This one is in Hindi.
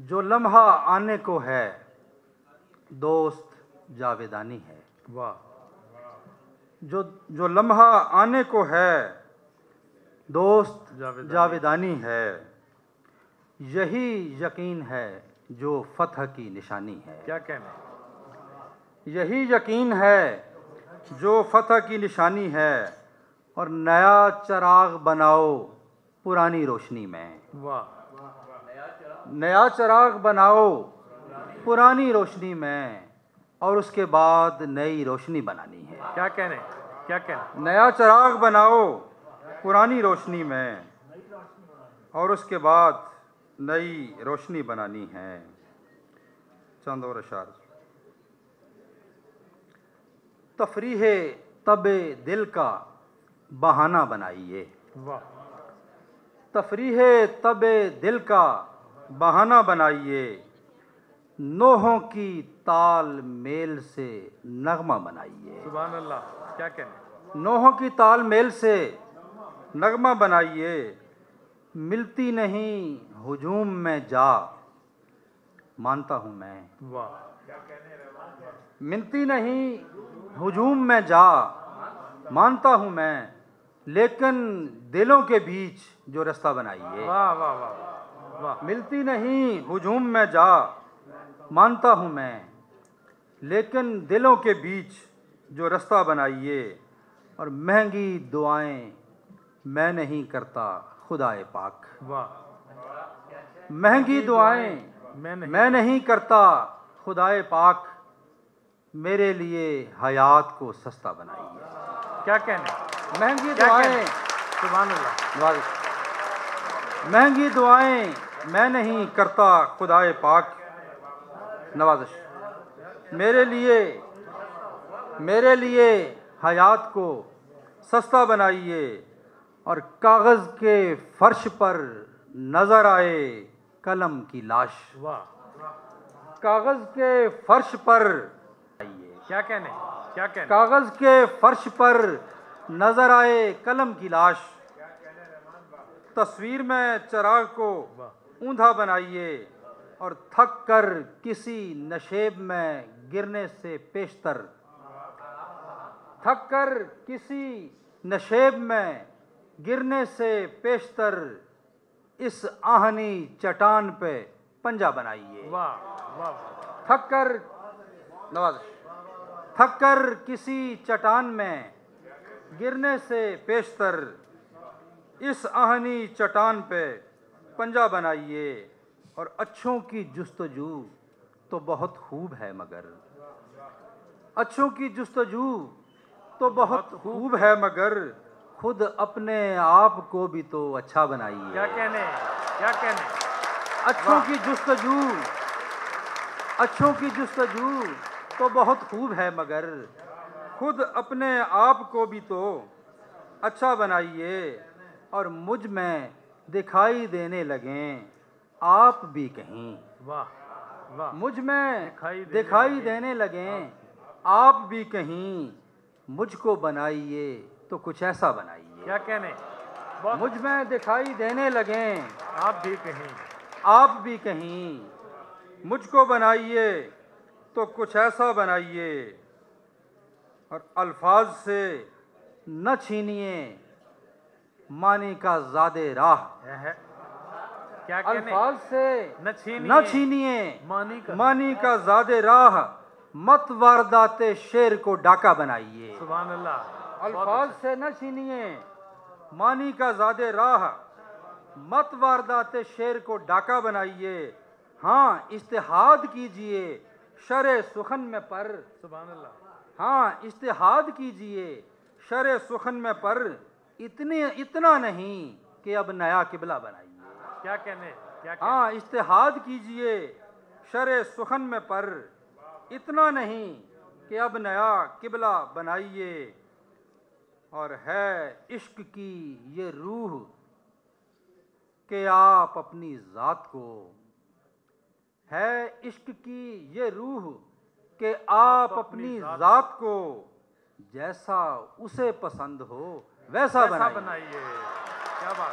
जो लम्हा आने को है दोस्त जावेदानी है। वाह। जो लम्हा आने को है दोस्त जावेदानी है। यही यकीन है जो फतह की निशानी है। क्या कहना। यही यकीन है जो फतह की निशानी है। और नया चिराग बनाओ पुरानी रोशनी में। वाह। नया चिराग बनाओ पुरानी रोशनी में और उसके बाद नई रोशनी बनानी है। क्या कहने, क्या कहने। नया चिराग बनाओ पुरानी रोशनी में और उसके बाद नई रोशनी बनानी है। चंद और अशार। तफरीह तबे दिल का बहाना बनाइए। वाह। तफरीह तबे दिल का बहाना बनाइए। नोहों की ताल मेल से नगमा बनाइए। सुभान अल्लाह। क्या कहने। नोहों की ताल मेल से नगमा बनाइए। मिलती नहीं हुजूम में जा मानता हूँ मैं। वाह। मिलती नहीं हुजूम में जा मानता हूँ मैं। लेकिन दिलों के बीच जो रास्ता बनाइए। वाह वाह वाह वाह। मिलती नहीं हुजूम में जा मानता हूँ मैं। लेकिन दिलों के बीच जो रास्ता बनाइए। और महंगी दुआएं मैं नहीं करता खुदाए पाक। वाह। महंगी दुआएं मैं नहीं करता खुदाए पाक। मेरे लिए हयात को सस्ता बनाइए। क्या कहने। महंगी दुआएं। सुभान अल्लाह। महंगी दुआएं मैं नहीं करता खुदाए पाक। नवाज़िश। मेरे लिए हयात को सस्ता बनाइए। और कागज़ के फर्श पर नज़र आए कलम की लाश। वाह। कागज़ के फर्श पर क्या कहने, क्या कहने। कागज़ के फर्श पर नज़र आए कलम की लाश। तस्वीर में चिराग को ऊंधा बनाइए। और थक कर किसी नशेब में गिरने से पेशतर। थक कर किसी नशेब में गिरने से पेशतर इस आहनी चट्टान पे पंजा बनाइए। वाह वाह। थक कर नवाज। थक कर किसी चट्टान में गिरने से पेशतर इस आहनी चट्टान पे पंजा बनाइए। और अच्छों की जुस्तजू तो बहुत खूब है मगर। अच्छों की जुस्तजू तो बहुत खूब है मगर खुद अपने आप को भी तो अच्छा बनाइए। क्या कहने, क्या कहने। अच्छों की जुस्तजू तो बहुत खूब है मगर खुद अपने आप को भी तो अच्छा बनाइए। और मुझ में दिखाई देने लगें आप भी कहीं। वाह वाह। मुझ में दिखाई देने लगें आप भी कहीं। मुझको बनाइए तो कुछ ऐसा बनाइए। क्या कहने। मुझ में दिखाई देने लगें आप भी कहीं। आप भी कहीं। मुझको बनाइए तो कुछ ऐसा बनाइए। और अल्फाज से न छीनिए मानी का ज़ादे राह। क्या कहने। अल्फाज से न छीनिए मानी का ज़ादे राह। मत वारदाते शेर को डाका बनाइए। सुभान अल्लाह। अल्फाज से न छीनिए मानी का ज़ादे राह। मत वारदाते शेर को डाका बनाइए। हाँ इज्तिहाद कीजिए शरे सुखन में पर। सुभान अल्लाह। हाँ इज्तिहाद कीजिए शरे सुखन में पर। इतना नहीं कि अब नया किबला बनाइए। क्या कहने, क्या कहने। हाँ इज्तिहाद कीजिए शरे सुखन में पर। इतना नहीं कि अब नया किबला बनाइए। और है इश्क की ये रूह कि आप अपनी ज़ात को। है इश्क की ये रूह कि आप अपनी ज़ात को जैसा उसे पसंद हो वैसा बनाइए। क्या बात।